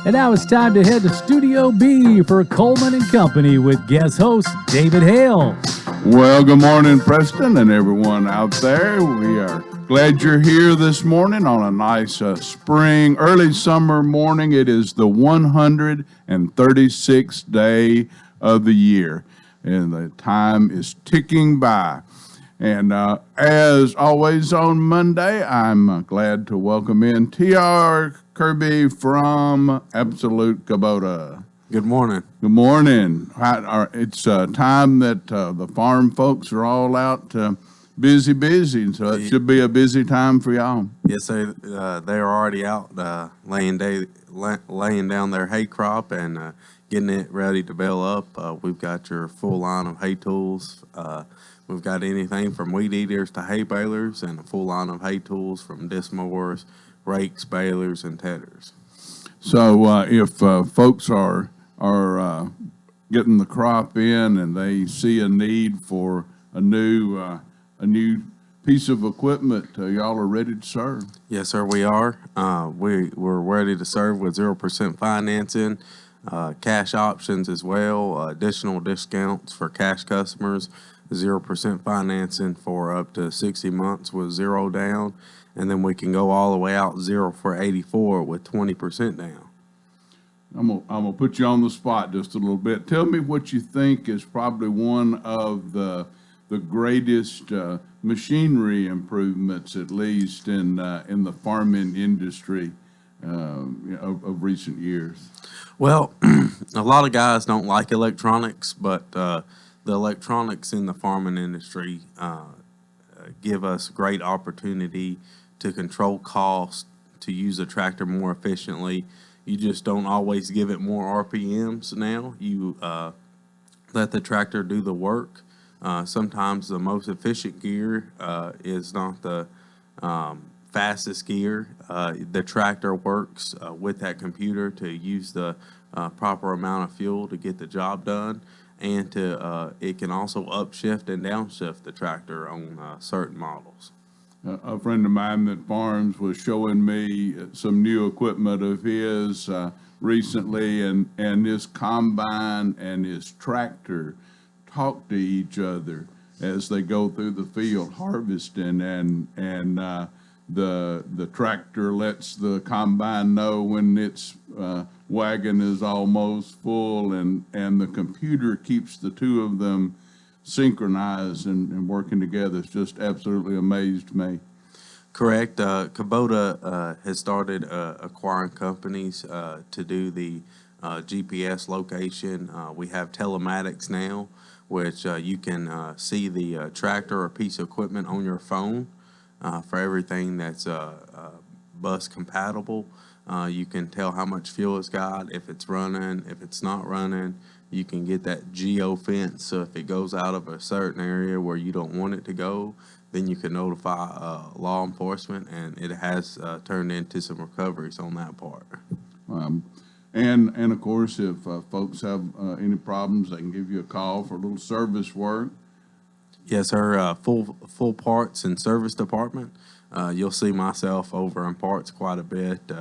And now it's time to head to Studio B for Coleman and Company with guest host David Hale. Well, good morning, Preston, and everyone out there. We are glad you're here this morning on a nice spring, early summer morning. It is the 136th day of the year, and the time is ticking by. And as always on Monday, I'm glad to welcome in T.R. Kirby from Absolute Kubota. Good morning. Good morning. It's time that the farm folks are all out busy, so it should be a busy time for y'all. Yes, sir. They're already out laying down their hay crop and getting it ready to bale up. We've got your full line of hay tools. We've got anything from weed eaters to hay balers, and a full line of hay tools from disc mowers, rakes, balers, and tedders. So if folks are getting the crop in and they see a need for a new piece of equipment, y'all are ready to serve. Yes, sir, we are. We're ready to serve with 0% financing, cash options as well, additional discounts for cash customers, 0% financing for up to 60 months with zero down, and then we can go all the way out 0 for 84 with 20% down. I'm gonna put you on the spot just a little bit. Tell me what you think is probably one of the greatest machinery improvements, at least in the farming industry of recent years. Well, a lot of guys don't like electronics, but the electronics in the farming industry give us great opportunity to control cost, to use a tractor more efficiently. You just don't always give it more RPMs now. You let the tractor do the work. Sometimes the most efficient gear is not the fastest gear. The tractor works with that computer to use the proper amount of fuel to get the job done, and it can also upshift and downshift the tractor on certain models. A friend of mine that farms was showing me some new equipment of his recently, and his combine and his tractor talk to each other as they go through the field harvesting, and the tractor lets the combine know when its wagon is almost full, and the computer keeps the two of them synchronized and working together. It's just absolutely amazed me. Correct. Kubota has started acquiring companies to do the GPS location. We have telematics now, which you can see the tractor or piece of equipment on your phone for everything that's bus compatible. You can tell how much fuel it's got, if it's running, if it's not running. You can get that geo-fence, so if it goes out of a certain area where you don't want it to go, then you can notify law enforcement, and it has turned into some recoveries on that part. And of course, if folks have any problems, they can give you a call for a little service work. Yes, sir. Full parts and service department. You'll see myself over in parts quite a bit.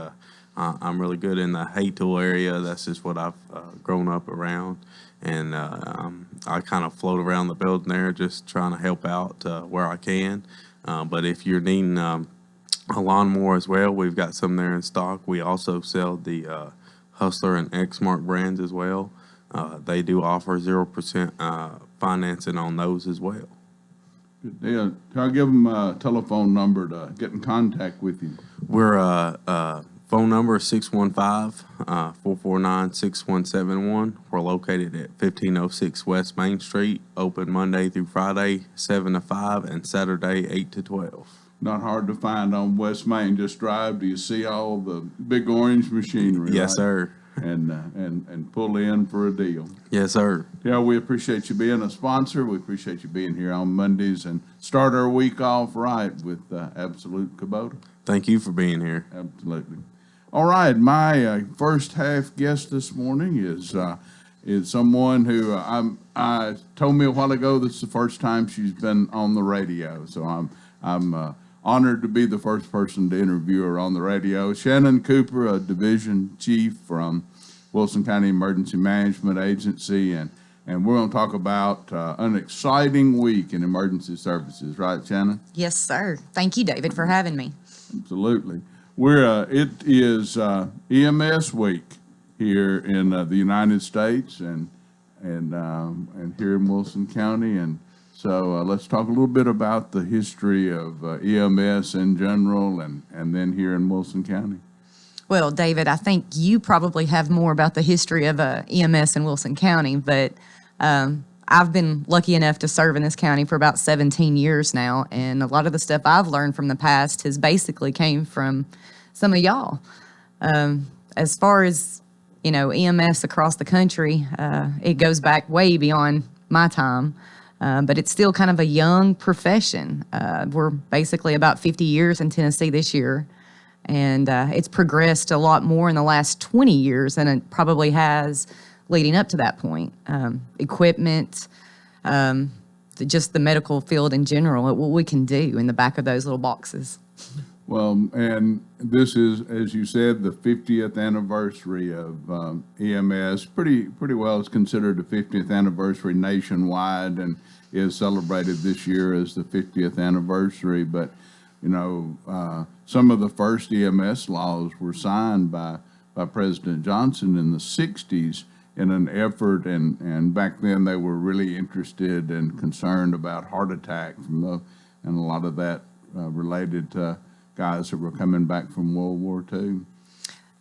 I'm really good in the hay tool area. That's just what I've grown up around, and I kind of float around the building there, just trying to help out where I can. But if you're needing a lawnmower as well, we've got some there in stock. We also sell the Hustler and Exmark brands as well. They do offer 0% financing on those as well. Good deal. Can I give them a telephone number to get in contact with you? We're phone number is 615-449-6171. We're located at 1506 West Main Street, open Monday through Friday, 7 to 5, and Saturday, 8 to 12. Not hard to find on West Main. Just drive. Do you see all the big orange machinery? Yes, right? sir. And pull in for a deal. Yes, sir. Yeah, we appreciate you being a sponsor. We appreciate you being here on Mondays and start our week off right with Absolute Kubota. Thank you for being here. Absolutely. All right, my first half guest this morning is someone who I told me a while ago this is the first time she's been on the radio. So I'm honored to be the first person to interview her on the radio. Shannon Cooper, a division chief from Wilson County Emergency Management Agency, and we're going to talk about an exciting week in emergency services, right, Shannon? Yes, sir. Thank you, David, for having me. Absolutely. It is EMS week here in the United States and here in Wilson County, and so let's talk a little bit about the history of EMS in general, and then here in Wilson County. Well, David, I think you probably have more about the history of EMS in Wilson County, but I've been lucky enough to serve in this county for about 17 years now, and a lot of the stuff I've learned from the past has basically came from some of y'all. As far as, EMS across the country, it goes back way beyond my time, but it's still kind of a young profession. We're basically about 50 years in Tennessee this year, and it's progressed a lot more in the last 20 years than it probably has leading up to that point. Equipment, just the medical field in general, what we can do in the back of those little boxes. Well, and this is, as you said, the 50th anniversary of EMS. Pretty well, it's considered the 50th anniversary nationwide, and is celebrated this year as the 50th anniversary. But some of the first EMS laws were signed by President Johnson in the 60s in an effort, and back then they were really interested and concerned about heart attack and a lot of that related to guys that were coming back from World War II.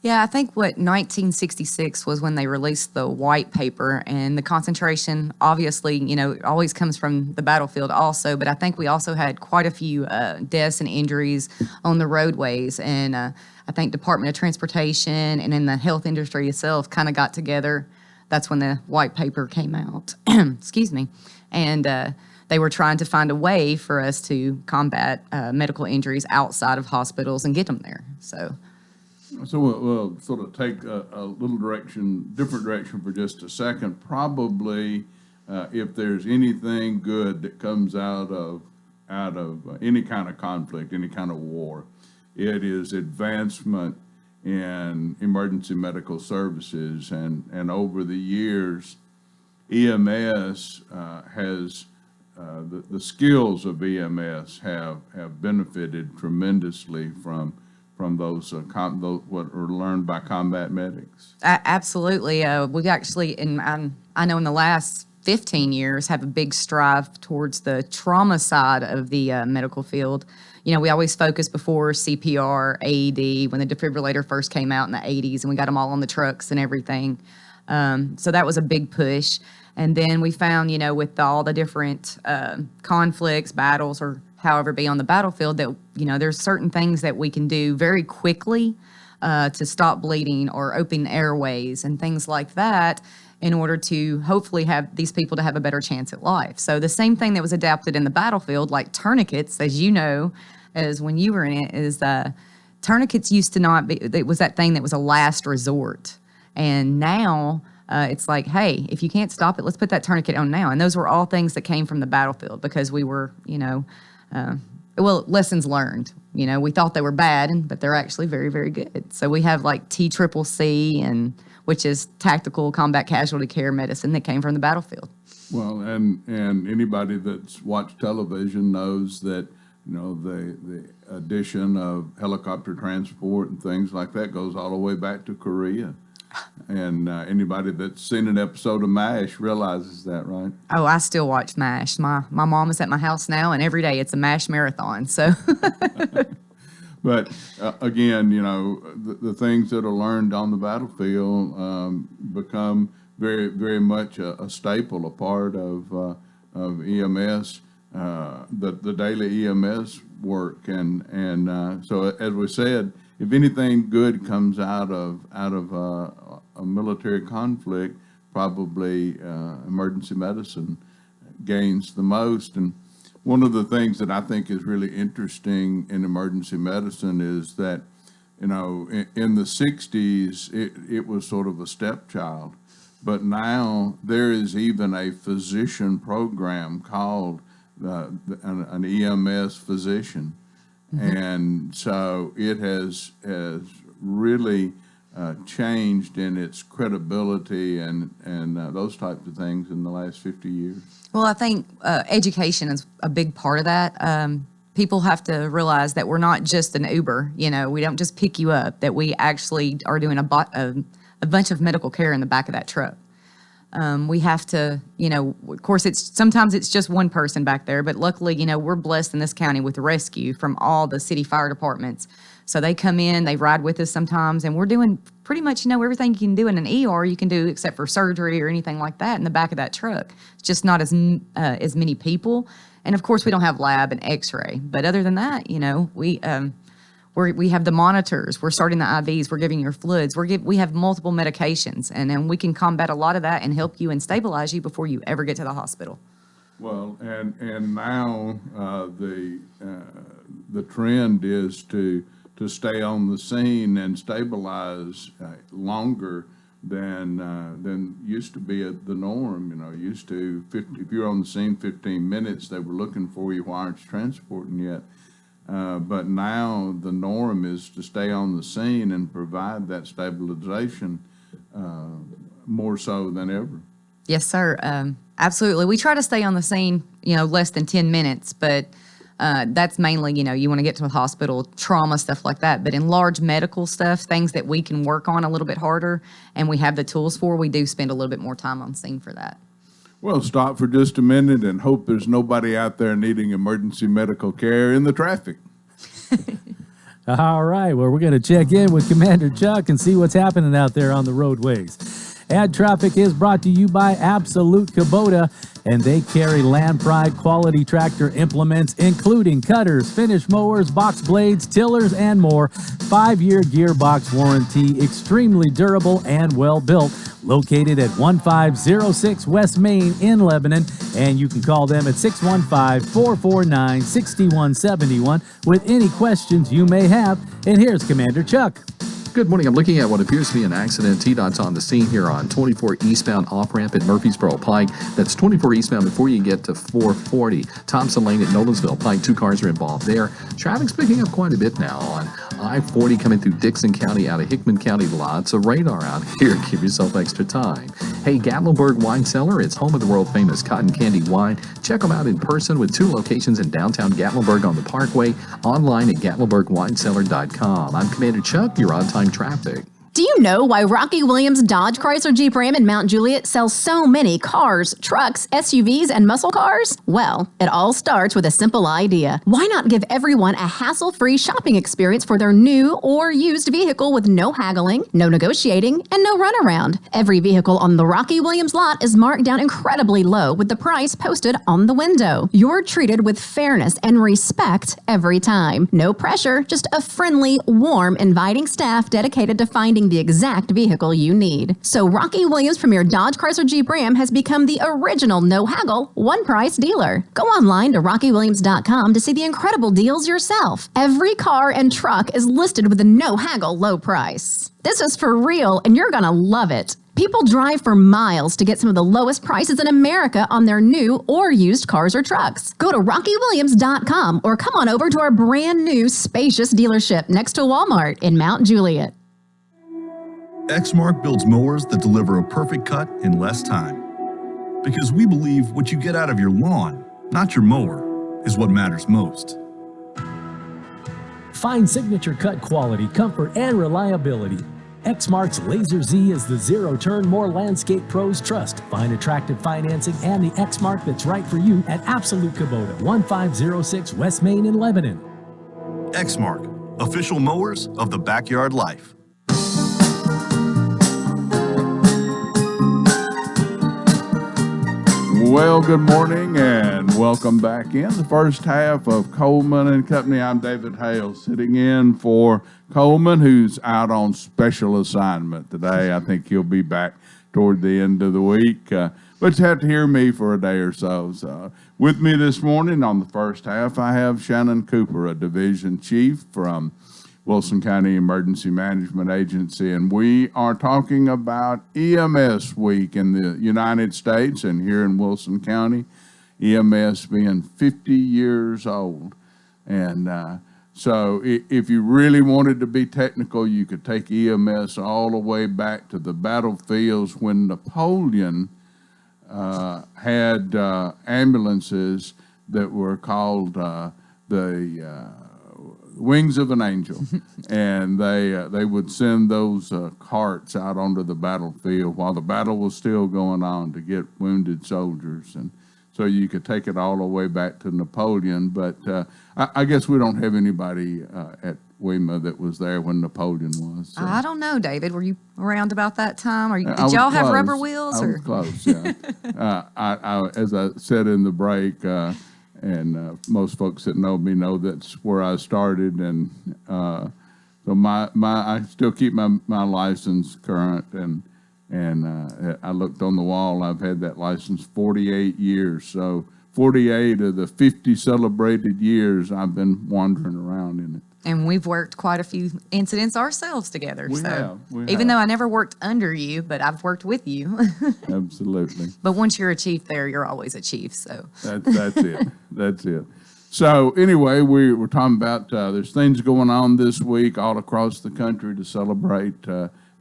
Yeah, I think 1966 was when they released the white paper, and the concentration obviously, always comes from the battlefield also, but I think we also had quite a few deaths and injuries on the roadways, and I think Department of Transportation and in the health industry itself kind of got together. That's when the white paper came out, excuse me, and they were trying to find a way for us to combat medical injuries outside of hospitals and get them there. So we'll sort of take a little different direction for just a second. Probably, if there's anything good that comes out of any kind of conflict, any kind of war, it is advancement in emergency medical services. And over the years, EMS has the skills of EMS have benefited tremendously from those what are learned by combat medics. Absolutely. We've actually, I know in the last 15 years, have a big strive towards the trauma side of the medical field. We always focused before CPR, AED, when the defibrillator first came out in the 80s, and we got them all on the trucks and everything. So that was a big push. And then we found, with all the different conflicts, battles, or however be on the battlefield, that, there's certain things that we can do very quickly to stop bleeding or open airways and things like that in order to hopefully have these people to have a better chance at life. So the same thing that was adapted in the battlefield, like tourniquets, as you know, as when you were in it, is tourniquets used to not be, it was that thing that was a last resort. And now it's like, hey, if you can't stop it, let's put that tourniquet on now. And those were all things that came from the battlefield because we were, lessons learned. We thought they were bad, but they're actually very, very good. So we have like TCCC, which is Tactical Combat Casualty Care Medicine, that came from the battlefield. Well, and anybody that's watched television knows that the addition of helicopter transport and things like that goes all the way back to Korea. And anybody that's seen an episode of MASH realizes that, right? Oh, I still watch MASH. My mom is at my house now, and every day it's a MASH marathon. So, but again, the things that are learned on the battlefield become very, very much a staple, a part of EMS, the daily EMS work, and so as we said, if anything good comes out of a military conflict, probably emergency medicine gains the most. And one of the things that I think is really interesting in emergency medicine is that, in the 60s, it was sort of a stepchild. But now there is even a physician program called an EMS physician. And so it has really changed in its credibility and those types of things in the last 50 years. Well, I think education is a big part of that. People have to realize that we're not just an Uber. You know, we don't just pick you up, that we actually are doing a bunch of medical care in the back of that truck. We have to, you know, of course, sometimes it's just one person back there, but luckily, you know, we're blessed in this county with rescue from all the city fire departments. So they come in, they ride with us sometimes, and we're doing pretty much, you know, everything you can do in an ER, you can do except for surgery or anything like that in the back of that truck. It's just not as many people. And of course, we don't have lab and x-ray. But other than that, you know, we have the monitors, we're starting the IVs, we're giving your fluids, we have multiple medications, and then we can combat a lot of that and help you and stabilize you before you ever get to the hospital. Well, and now the trend is to stay on the scene and stabilize longer than used to be the norm. You know, used to if you're on the scene 15 minutes, they were looking for you. Why aren't you transporting yet? But now the norm is to stay on the scene and provide that stabilization more so than ever. Yes, sir. Absolutely. We try to stay on the scene, you know, less than 10 minutes, but that's mainly, you know, you want to get to the hospital, trauma, stuff like that. But in large medical stuff, things that we can work on a little bit harder and we have the tools for, we do spend a little bit more time on scene for that. Well, stop for just a minute and hope there's nobody out there needing emergency medical care in the traffic. All right, well, we're going to check in with Commander Chuck and see what's happening out there on the roadways. Ad Traffic is brought to you by Absolute Kubota, and they carry Land Pride quality tractor implements, including cutters, finish mowers, box blades, tillers, and more. 5-year gearbox warranty, extremely durable and well built. Located at 1506 West Main in Lebanon, and you can call them at 615-449-6171 with any questions you may have. And here's Commander Chuck. Good morning. I'm looking at what appears to be an accident. TDOT's on the scene here on 24 eastbound off-ramp at Murfreesboro Pike. That's 24 eastbound before you get to 440. Thompson Lane at Nolensville Pike. 2 cars are involved there. Traffic's picking up quite a bit now on I-40 coming through Dixon County out of Hickman County. Lots of radar out here. Give yourself extra time. Hey, Gatlinburg Wine Cellar. It's home of the world-famous cotton candy wine. Check them out in person with 2 locations in downtown Gatlinburg on the Parkway. Online at GatlinburgWineCellar.com. I'm Commander Chuck. You're on time traffic. Do you know why Rocky Williams Dodge Chrysler Jeep Ram in Mount Juliet sells so many cars, trucks, SUVs, and muscle cars? Well, it all starts with a simple idea. Why not give everyone a hassle-free shopping experience for their new or used vehicle with no haggling, no negotiating, and no runaround? Every vehicle on the Rocky Williams lot is marked down incredibly low with the price posted on the window. You're treated with fairness and respect every time. No pressure, just a friendly, warm, inviting staff dedicated to finding the exact vehicle you need. So Rocky Williams from your Dodge Chrysler Jeep Ram has become the original no-haggle, one-price dealer. Go online to rockywilliams.com to see the incredible deals yourself. Every car and truck is listed with a no-haggle low price. This is for real, and you're gonna love it. People drive for miles to get some of the lowest prices in America on their new or used cars or trucks. Go to rockywilliams.com or come on over to our brand new spacious dealership next to Walmart in Mount Juliet. Exmark builds mowers that deliver a perfect cut in less time. Because we believe what you get out of your lawn, not your mower, is what matters most. Find signature cut quality, comfort, and reliability. Exmark's Laser Z is the zero-turn more landscape pros trust. Find attractive financing and the Exmark that's right for you at Absolute Kubota, 1506 West Main in Lebanon. Exmark, official mowers of the backyard life. Well, good morning and welcome back in the first half of Coleman and Company. I'm David Hale, sitting in for Coleman, who's out on special assignment today. I think he'll be back toward the end of the week, but you have to hear me for a day or so. So with me this morning on the first half, I have Shannon Cooper, a division chief from Wilson County Emergency Management Agency, and we are talking about EMS week in the United States and here in Wilson County, EMS being 50 years old. And So if you really wanted to be technical, you could take EMS all the way back to the battlefields when Napoleon had ambulances that were called the Wings of an Angel, and they would send those carts out onto the battlefield while the battle was still going on to get wounded soldiers, and so you could take it all the way back to Napoleon. But I guess we don't have anybody at WEMA that was there when Napoleon was. So. I don't know, David. Were you around about that time? Or I did was y'all have close. rubber wheels? I Or was close, yeah. As I said in the break, and most folks that know me know that's where I started, and so I still keep my license current, and I looked on the wall. I've had that license 48 years, so 48 of the 50 celebrated years I've been wandering around in it. And we've worked quite a few incidents ourselves together. We so have. Even though I never worked under you, but I've worked with you. Absolutely. But once you're a chief there, you're always a chief. So That's it. That's it. So anyway, we're talking about there's things going on this week all across the country to celebrate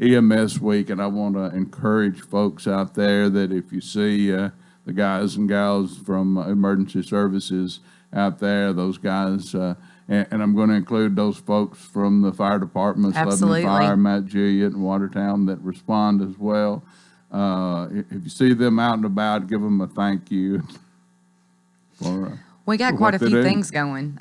EMS week, and I want to encourage folks out there that if you see the guys and gals from emergency services out there, those guys, and I'm going to include those folks from the fire departments, Absolutely. Lebanon Fire, Mount Juliet, and Watertown that respond as well. If you see them out and about, give them a thank you. we got for quite what a they few do. things going.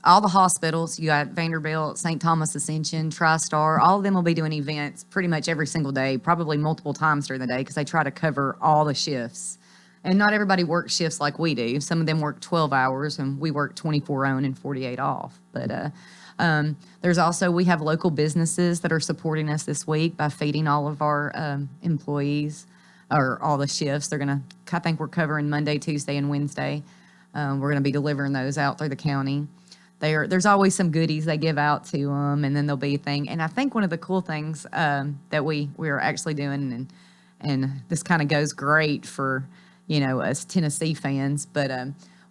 All the hospitals, you got Vanderbilt, St. Thomas Ascension, TriStar, all of them will be doing events pretty much every single day, probably multiple times during the day, because they try to cover all the shifts. And not everybody works shifts like we do. Some of them work 12 hours, and we work 24 on and 48 off. But there's also, we have local businesses that are supporting us this week by feeding all of our employees, or all the shifts. I think we're covering Monday, Tuesday, and Wednesday. We're going to be delivering those out through the county. There's always some goodies they give out to them, and then there'll be a thing. And I think one of the cool things that we are actually doing, and this kind of goes great for us Tennessee fans, but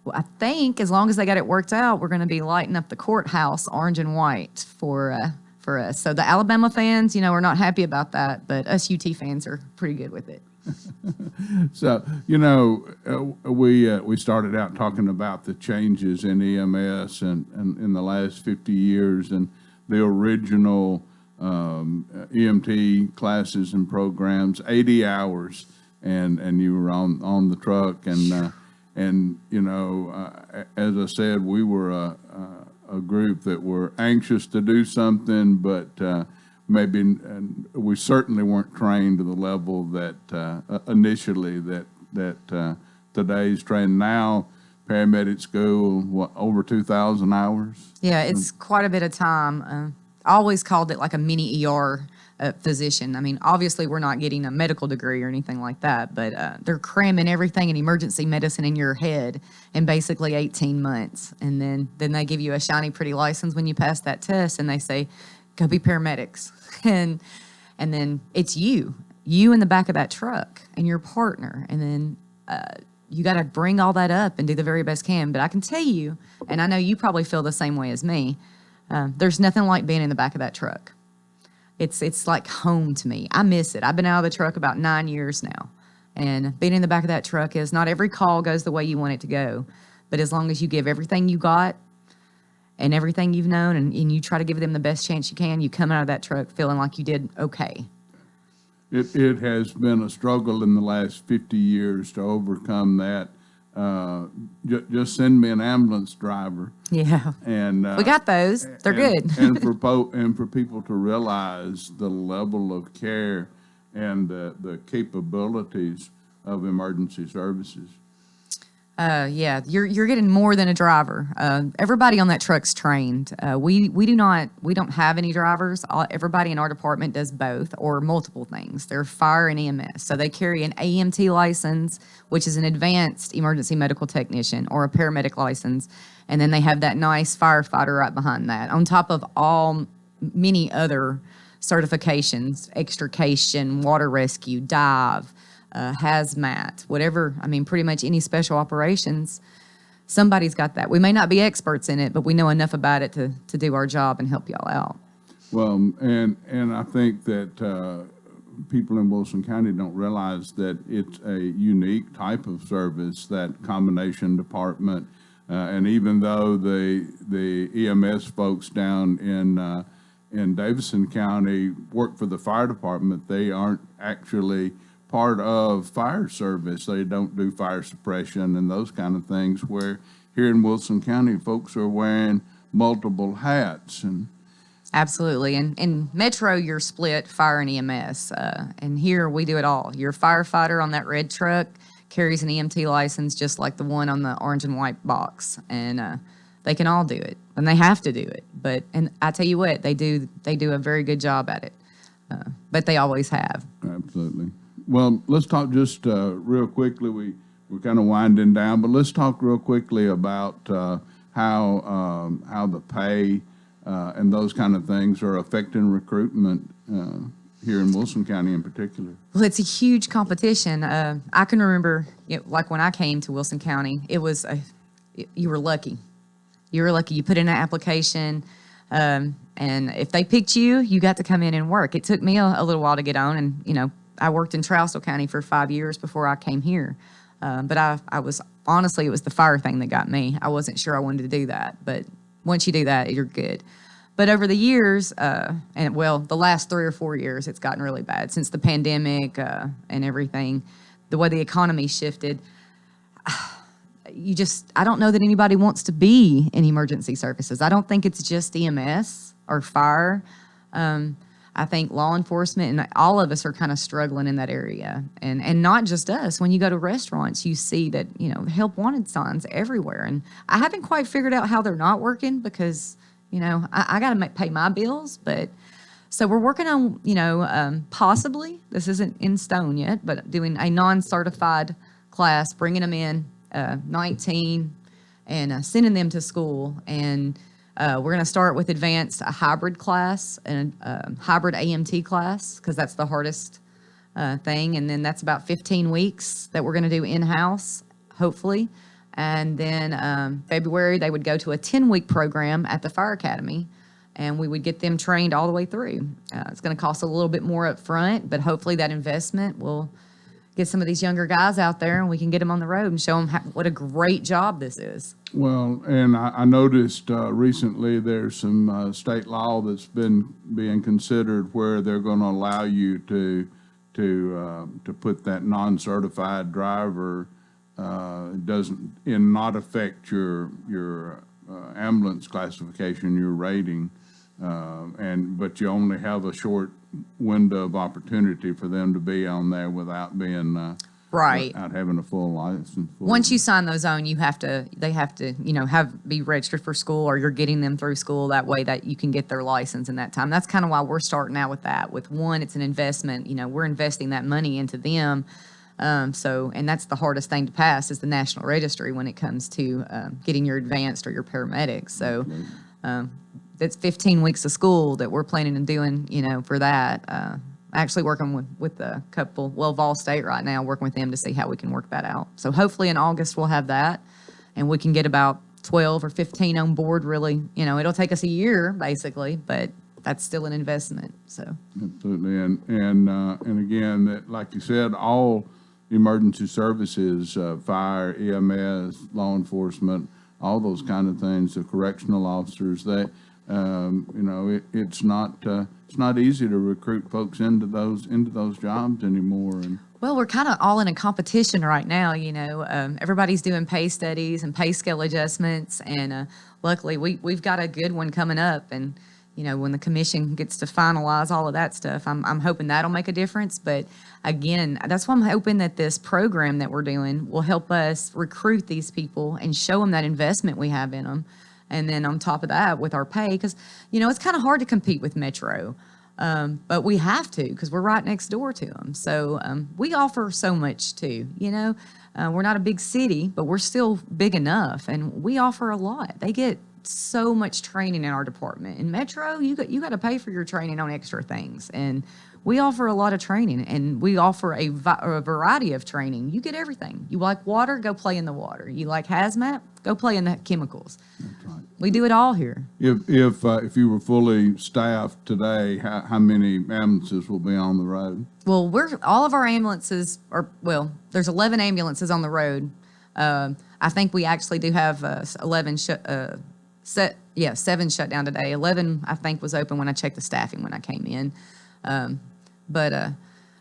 well, I think as long as they got it worked out, we're going to be lighting up the courthouse orange and white for us. So the Alabama fans, are not happy about that, but us UT fans are pretty good with it. So, we started out talking about the changes in EMS and in the last 50 years, and the original EMT classes and programs, 80 hours. And you were on the truck, and as I said, we were a group that were anxious to do something, but maybe we certainly weren't trained to the level that initially that today's trained. Now paramedic school, over 2,000 hours. Yeah, it's quite a bit of time. I always called it like a mini ER physician. I mean, obviously we're not getting a medical degree or anything like that, but they're cramming everything in emergency medicine in your head in basically 18 months. And then they give you a shiny, pretty license when you pass that test, and they say, go be paramedics. And then it's you in the back of that truck and your partner. And then you got to bring all that up and do the very best can. But I can tell you, and I know you probably feel the same way as me, there's nothing like being in the back of that truck. It's like home to me. I miss it. I've been out of the truck about 9 years now. And being in the back of that truck is not every call goes the way you want it to go. But as long as you give everything you got and everything you've known, and you try to give them the best chance you can, you come out of that truck feeling like you did okay. It has been a struggle in the last 50 years to overcome that. Just send me an ambulance driver. Yeah. And we got those. They're good. and for people to realize the level of care and the capabilities of emergency services. Yeah, you're getting more than a driver. Everybody on that truck's trained. We don't have any drivers. Everybody in our department does both or multiple things. They're fire and EMS. So they carry an AMT license, which is an advanced emergency medical technician, or a paramedic license. And then they have that nice firefighter right behind that, on top of many other certifications: extrication, water rescue, dive, hazmat, whatever. I mean, pretty much any special operations somebody's got that. We may not be experts in it, but we know enough about it to do our job and help y'all out. Well, and I think that people in Wilson County don't realize that it's a unique type of service, that combination department. And even though the EMS folks down in Davidson County work for the fire department, they aren't actually part of fire service. They don't do fire suppression and those kind of things, where here in Wilson County, folks are wearing multiple hats. And Absolutely. And in Metro, you're split fire and EMS. And here we do it all. Your firefighter on that red truck carries an EMT license just like the one on the orange and white box. And they can all do it, and they have to do it. And I tell you what, they do a very good job at it. But they always have. Absolutely. Well, let's talk just real quickly. We're kind of winding down, but let's talk real quickly about how the pay and those kind of things are affecting recruitment here in Wilson County in particular. Well, it's a huge competition. I can remember, like when I came to Wilson County, it was you were lucky. You were lucky. You put in an application, and if they picked you, you got to come in and work. It took me a little while to get on, and I worked in Trousdale County for 5 years before I came here. But I was honestly, it was the fire thing that got me. I wasn't sure I wanted to do that, but once you do that, you're good. But over the years, the last 3 or 4 years, it's gotten really bad since the pandemic and everything. The way the economy shifted, I don't know that anybody wants to be in emergency services. I don't think it's just EMS or fire. I think law enforcement and all of us are kind of struggling in that area. And not just us. When you go to restaurants, you see that, help wanted signs everywhere. And I haven't quite figured out how they're not working because, I got to pay my bills. But so we're working on, possibly, this isn't in stone yet, but doing a non-certified class, bringing them in 19 and sending them to school. And we're going to start with a hybrid class and a hybrid AMT class, because that's the hardest thing. And then that's about 15 weeks that we're going to do in-house, hopefully. And then February, they would go to a 10-week program at the Fire Academy, and we would get them trained all the way through. It's going to cost a little bit more up front, but hopefully that investment will get some of these younger guys out there, and we can get them on the road and show them what a great job this is. Well, and I noticed recently there's some state law that's been being considered where they're going to allow you to put that non-certified driver doesn't not affect your ambulance classification, your rating, but you only have a short window of opportunity for them to be on there without being right, without having a full license. Once you sign those on, they have to be registered for school, or you're getting them through school that way that you can get their license in that time. That's kind of why we're starting out with that. With one, it's an investment. We're investing that money into them. And that's the hardest thing to pass is the National Registry when it comes to getting your advanced or your paramedics. So that's 15 weeks of school that we're planning on doing, for that. Actually working with a couple, Vol State right now, working with them to see how we can work that out. So hopefully in August we'll have that, and we can get about 12 or 15 on board. Really, it'll take us a year basically, but that's still an investment. So absolutely, and again, that, like you said, all emergency services, fire, EMS, law enforcement, all those kind of things, the correctional officers, it's not easy to recruit folks into those jobs anymore. And well, we're kind of all in a competition right now. Everybody's doing pay studies and pay scale adjustments, and luckily we've got a good one coming up. And when the commission gets to finalize all of that stuff, I'm hoping that'll make a difference. But again, that's why I'm hoping that this program that we're doing will help us recruit these people and show them that investment we have in them. And then on top of that, with our pay, because, it's kind of hard to compete with Metro, but we have to because we're right next door to them. So we offer so much too, we're not a big city, but we're still big enough, and we offer a lot. They get so much training in our department. In Metro, you got to pay for your training on extra things, and we offer a lot of training, and we offer a variety of training. You get everything. You like water, go play in the water. You like hazmat, go play in the chemicals. That's right. We do it all here. If you were fully staffed today, how many ambulances will be on the road? Well, all of our ambulances are, well, there's 11 ambulances on the road. I think we actually do have 7 shut down today. 11, I think, was open when I checked the staffing when I came in. But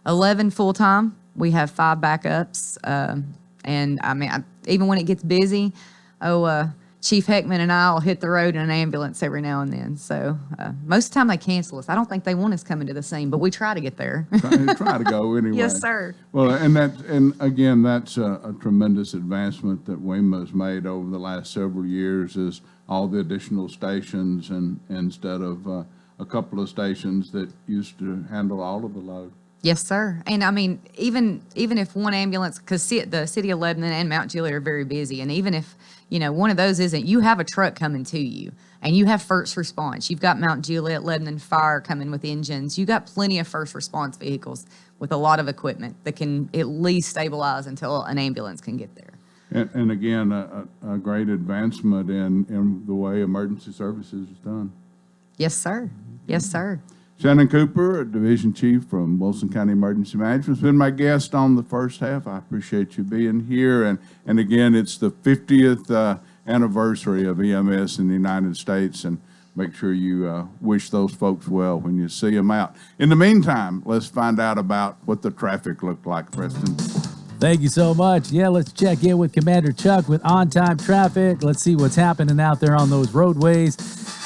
11 full-time. We have 5 backups. And, I mean, even when it gets busy, Chief Heckman and I will hit the road in an ambulance every now and then. So most of the time they cancel us. I don't think they want us coming to the scene, but we try to get there. Try to go anyway. Yes, sir. Well, and again, that's a tremendous advancement that WEMA has made over the last several years, is all the additional stations, and instead of a couple of stations that used to handle all of the load. Yes, sir. And I mean, even if one ambulance, because the city of Lebanon and Mount Juliet are very busy, and even if one of those isn't, you have a truck coming to you, and you have first response. You've got Mount Juliet, Lebanon Fire coming with engines. You got plenty of first response vehicles with a lot of equipment that can at least stabilize until an ambulance can get there. And again, a great advancement in the way emergency services is done. Yes, sir. Yes, sir. Shannon Cooper, Division Chief from Wilson County Emergency Management, has been my guest on the first half. I appreciate you being here. And again, it's the 50th anniversary of EMS in the United States, and make sure you wish those folks well when you see them out. In the meantime, let's find out about what the traffic looked like, Preston. Thank you so much. Yeah, let's check in with Commander Chuck with on-time traffic. Let's see what's happening out there on those roadways.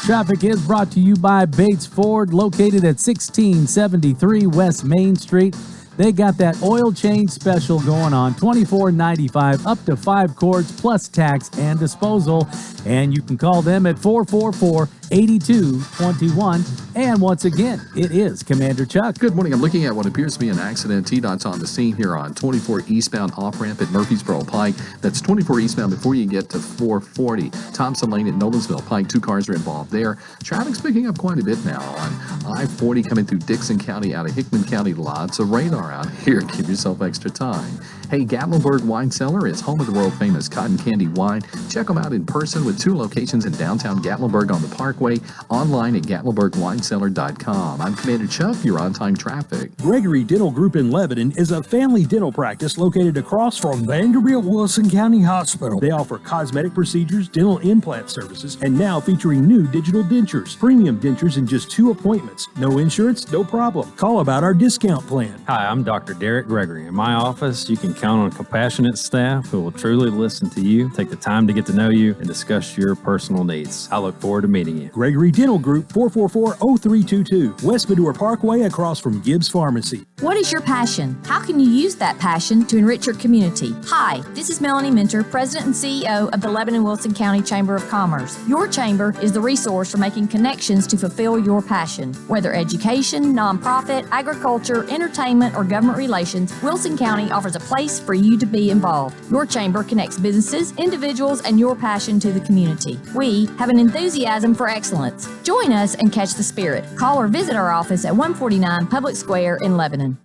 Traffic is brought to you by Bates Ford, located at 1673 West Main Street. They got that oil change special going on, $24.95, up to 5 quarts, plus tax and disposal. And you can call them at 444-8221. And once again, it is Commander Chuck. Good morning. I'm looking at what appears to be an accident. TDOT's on the scene here on 24 eastbound off-ramp at Murfreesboro Pike. That's 24 eastbound before you get to 440. Thompson Lane at Nolensville Pike. 2 cars are involved there. Traffic's picking up quite a bit now on I-40 coming through Dixon County out of Hickman County. Lots of radar out here. Give yourself extra time. Hey, Gatlinburg Wine Cellar is home of the world-famous cotton candy wine. Check them out in person with 2 locations in downtown Gatlinburg on the Parkway, online at GatlinburgWineCellar.com. I'm Commander Chuck, you're on-time traffic. Gregory Dental Group in Lebanon is a family dental practice located across from Vanderbilt Wilson County Hospital. They offer cosmetic procedures, dental implant services, and now featuring new digital dentures. Premium dentures in just 2 appointments. No insurance, no problem. Call about our discount plan. Hi, I'm Dr. Derek Gregory. In my office, you can count on a compassionate staff who will truly listen to you, take the time to get to know you, and discuss your personal needs. I look forward to meeting you. Gregory Dental Group, 444-0322, West Medora Parkway, across from Gibbs Pharmacy. What is your passion? How can you use that passion to enrich your community? Hi, this is Melanie Minter, President and CEO of the Lebanon-Wilson County Chamber of Commerce. Your chamber is the resource for making connections to fulfill your passion. Whether education, nonprofit, agriculture, entertainment, or government relations, Wilson County offers a place for you to be involved. Your chamber connects businesses, individuals, and your passion to the community. We have an enthusiasm for excellence. Join us and catch the spirit. Call or visit our office at 149 Public Square in Lebanon.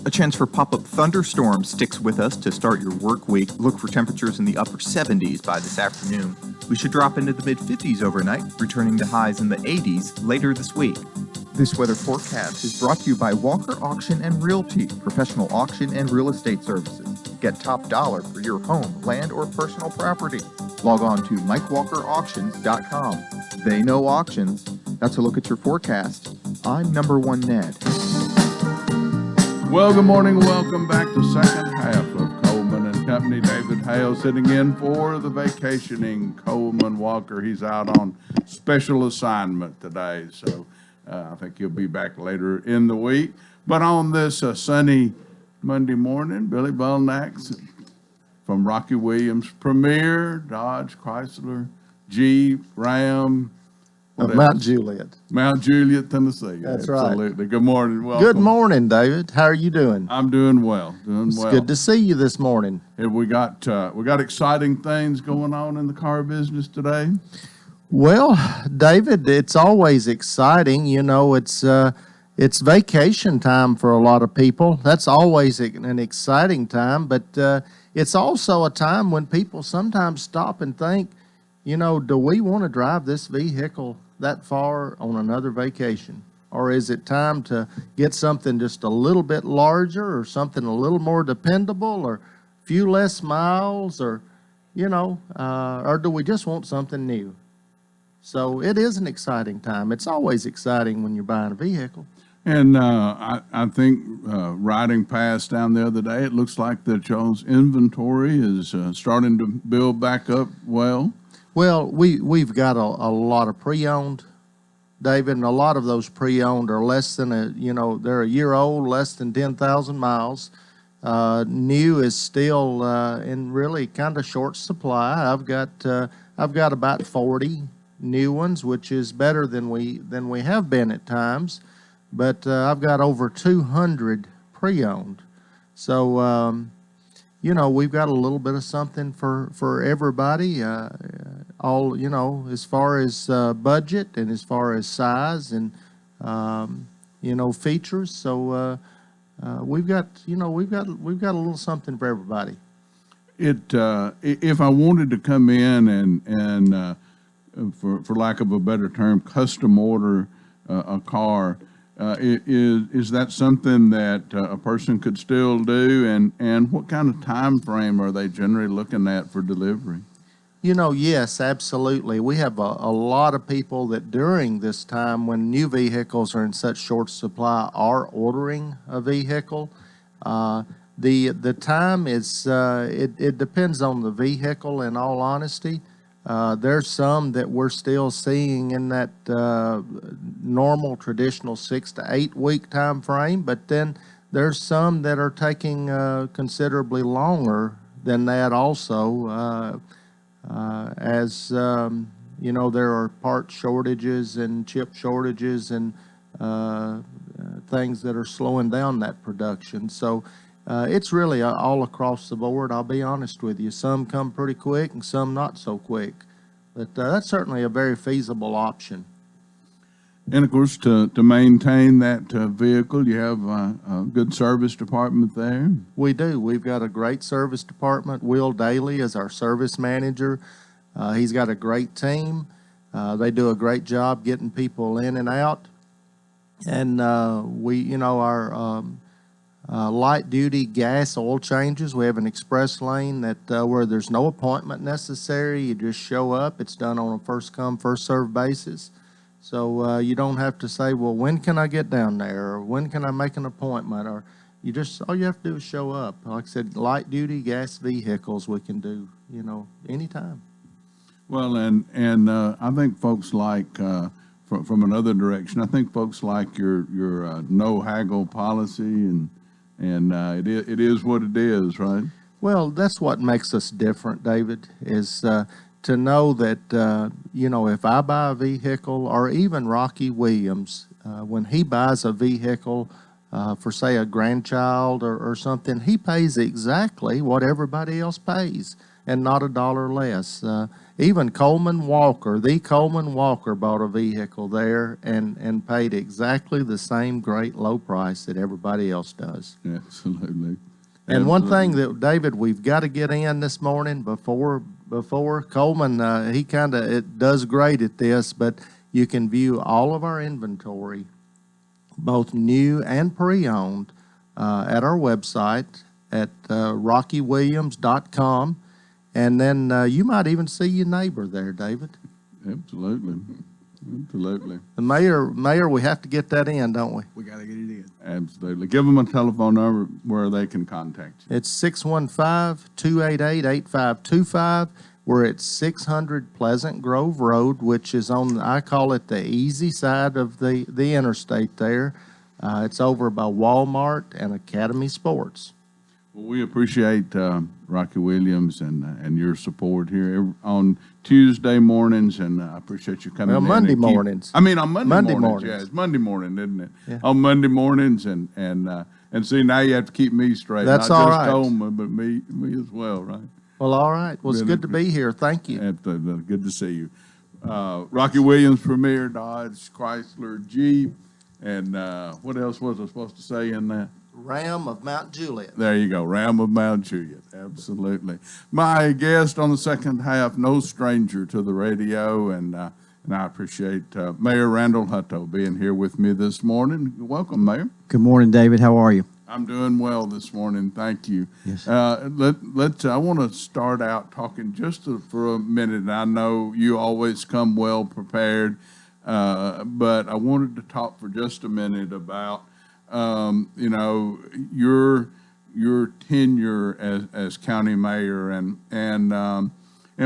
A chance for pop-up thunderstorms sticks with us to start your work week. Look for temperatures in the upper 70s by this afternoon. We should drop into the mid-50s overnight, returning to highs in the 80s later this week. This weather forecast is brought to you by Walker Auction and Realty, professional auction and real estate services. Get top dollar for your home, land, or personal property. Log on to MikeWalkerAuctions.com. They know auctions. That's a look at your forecast. I'm number 1 Ned. Well, good morning. Welcome back to second half of Coleman and Company. David Hale sitting in for the vacationing Coleman Walker. He's out on special assignment today, so I think he'll be back later in the week. But on this sunny Monday morning, Billy Belknap from Rocky Williams Premier, Dodge, Chrysler, Jeep, Ram, What Mount else? Juliet. Mount Juliet, Tennessee. That's right. Absolutely. Good morning. Welcome. Good morning, David. How are you doing? I'm doing well. It's good to see you this morning. Have we got exciting things going on in the car business today? Well, David, it's always exciting. You know, it's vacation time for a lot of people. That's always an exciting time, but it's also a time when people sometimes stop and think, you know, do we want to drive this vehicle that far on another vacation? Or is it time to get something just a little bit larger or something a little more dependable or a few less miles or, you know, or do we just want something new? So it is an exciting time. It's always exciting when you're buying a vehicle. And I think riding past down the other day, it looks like that y'all's inventory is starting to build back up well. Well, we've got a lot of pre-owned, David, and a lot of those pre-owned are less than they're a year old, less than 10,000 miles. New is still in really kind of short supply. I've got about 40 new ones, which is better than we have been at times. But I've got over 200 pre-owned. So, we've got a little bit of something for everybody. All, as far as budget and as far as size and, features. So we've got a little something for everybody. If I wanted to come in and for lack of a better term, custom order a car, is that something that a person could still do? And what kind of time frame are they generally looking at for delivery? Yes, absolutely. We have a lot of people that during this time when new vehicles are in such short supply are ordering a vehicle. The time is, it depends on the vehicle, in all honesty. There's some that we're still seeing in that normal traditional 6 to 8 week time frame, but then there's some that are taking considerably longer than that also, as there are part shortages and chip shortages and things that are slowing down that production. So it's really all across the board, I'll be honest with you. Some come pretty quick and some not so quick. But that's certainly a very feasible option. And, of course, to maintain that vehicle, you have a good service department there? We do. We've got a great service department. Will Daly is our service manager. He's got a great team. They do a great job getting people in and out. And our light-duty gas oil changes. We have an express lane that where there's no appointment necessary. You just show up. It's done on a first-come, first-served basis. So you don't have to say, well, when can I get down there? Or when can I make an appointment? Or all you have to do is show up. Like I said, light-duty gas vehicles we can do, anytime. Well, and I think folks like, from another direction, I think folks like your no haggle policy and it is what it is, right? Well, that's what makes us different, David, is to know that, if I buy a vehicle, or even Rocky Williams, when he buys a vehicle for, say, a grandchild or something, he pays exactly what everybody else pays and not a dollar less. Even Coleman Walker, the Coleman Walker, bought a vehicle there and paid exactly the same great low price that everybody else does. Absolutely. And one thing that, David, we've got to get in this morning before Coleman, he it does great at this, but you can view all of our inventory, both new and pre-owned, at our website at rockywilliams.com. And then you might even see your neighbor there, David. Absolutely. Absolutely. The mayor, we have to get that in, don't we? We got to get it in. Absolutely. Give them a telephone number where they can contact you. It's 615-288-8525. We're at 600 Pleasant Grove Road, which is on, I call it the easy side of the interstate there. It's over by Walmart and Academy Sports. Well, we appreciate Rocky Williams and your support here on Tuesday mornings, and I appreciate you coming Well, in. Monday mornings. I mean, on Monday mornings. mornings. Yeah, it's Monday morning, isn't it? Yeah. On Monday mornings, and see, now you have to keep me straight. That's not all just right. Coleman, but me as well, right? Well, all right. Well, it's Really good to be here. Thank you. Good to see you. Rocky Williams, Premier, Dodge, Chrysler, Jeep, and what else was I supposed to say in that? Ram of Mount Juliet. There you go, Ram of Mount Juliet, absolutely. My guest on the second half, no stranger to the radio, and I appreciate Mayor Randall Hutto being here with me this morning. Welcome, Mayor. Good morning, David. How are you? I'm doing well this morning, thank you. Yes. I want to start out talking just for a minute. I know you always come well prepared, but I wanted to talk for just a minute about your tenure as county mayor, and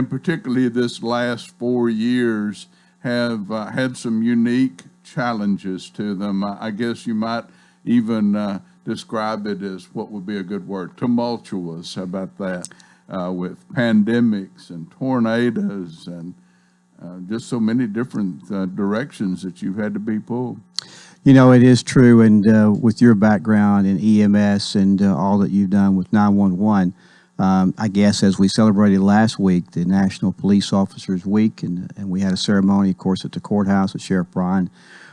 particularly this last 4 years have had some unique challenges to them. I guess you might even describe it as what would be a good word, tumultuous. How about that? With pandemics and tornadoes and just so many different directions that you've had to be pulled. You know, it is true, and with your background in EMS and all that you've done with 911, I guess as we celebrated last week, the National Police Officers Week, and we had a ceremony, of course, at the courthouse with Sheriff Bryan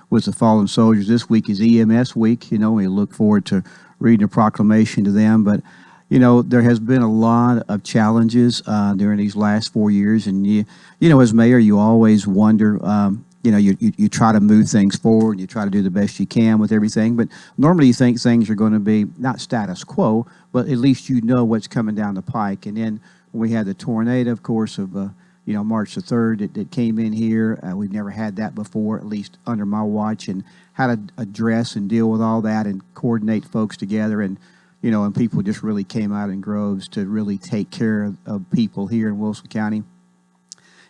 with the fallen soldiers. This week is EMS week. You know, we look forward to reading a proclamation to them, but you know, there has been a lot of challenges during these last 4 years, and you know, as mayor, you always wonder. You know, you try to move things forward, and you try to do the best you can with everything, but normally you think things are going to be not status quo, but at least you know what's coming down the pike. And then we had the tornado, of course, of March the 3rd that came in here. We've never had that before, at least under my watch, and how to address and deal with all that and coordinate folks together. And and people just really came out in droves to really take care of people here in Wilson County.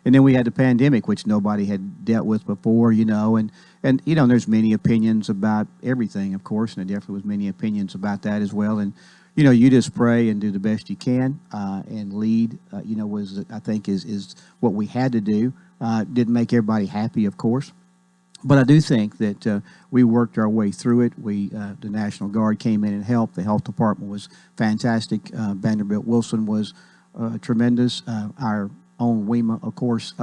And then we had the pandemic, which nobody had dealt with before, and there's many opinions about everything, of course, and there definitely was many opinions about that as well. And, you just pray and do the best you can and lead, I think is what we had to do. Didn't make everybody happy, of course. But I do think that we worked our way through it. The National Guard came in and helped. The health department was fantastic. Vanderbilt Wilson was tremendous. Our own WEMA, of course,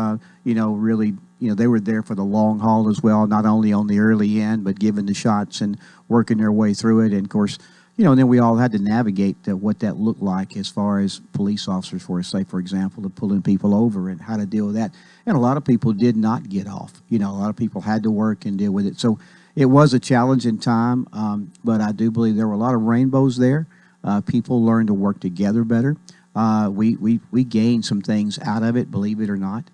really, they were there for the long haul as well, not only on the early end, but giving the shots and working their way through it. And, of course, and then we all had to navigate what that looked like as far as police officers, for example, to pulling people over and how to deal with that. And a lot of people did not get off. A lot of people had to work and deal with it. So it was a challenging time, but I do believe there were a lot of rainbows there. People learned to work together better. We gained some things out of it, believe it or not.